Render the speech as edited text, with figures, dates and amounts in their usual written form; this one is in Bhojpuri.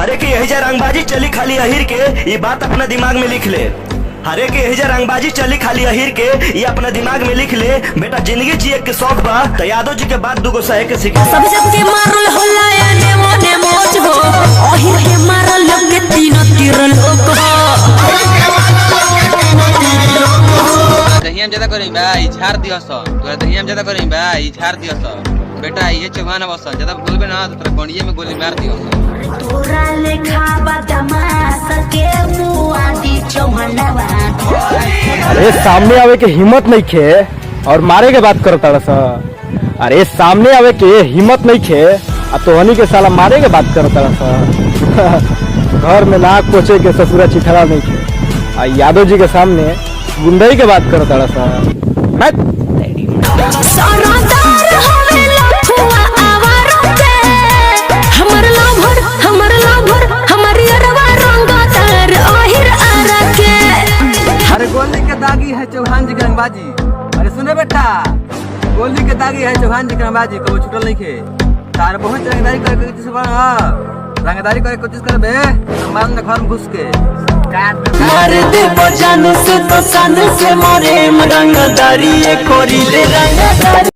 हरे के यही रंगबाजी चली खाली अहिर के, ये बात अपना दिमाग में लिख ले। हरे के यही रंगबाजी चली खाली अहिर के, ये अपना दिमाग में लिख ले। बेटा जिंदगी जिए के शौक बा तो यादव जी के बाद दुगो सहे के सीखे। सब सबके मारल होला एने मोने मोच हो, अहिर के मारल लोग के तीन तीर लोग हो। दहिया ज्यादा करी भाई झाड़ दियो स, तोरा दहिया ज्यादा करी भाई झाड़ दियो स। बेटा ये चौहान बस ज्यादा बोलबे ना तो तोरा कोणिए में गोली मार दियो स। तोरा लेखा बदमाश के मुआ दी चौहानवा। अरे सामने आवे के हिम्मत नहीं खे और मारे के बात करता सा। अरे सामने आवे के हिम्मत नहीं खे आ तोहनी के साला मारे के बात करता सा। घर में नाक पोछे के ससुरा चिथड़ा नहीं खे आ यादव जी के सामने गुंडई के बात करता सा। अरे गोली के दागी है चौहान जी की रंगबाजी। अरे सुने बेटा, गोली के दागी है चौहान जी की रंगबाजी, कबो छुटल नहीं खे। तार बहुत रंगदारी करे रंगदारी करे कोशिश कर बे, मार न घर में घुस के मार दे बजान से तो सन से मारे रंगदारी कोरी ले रंगदारी।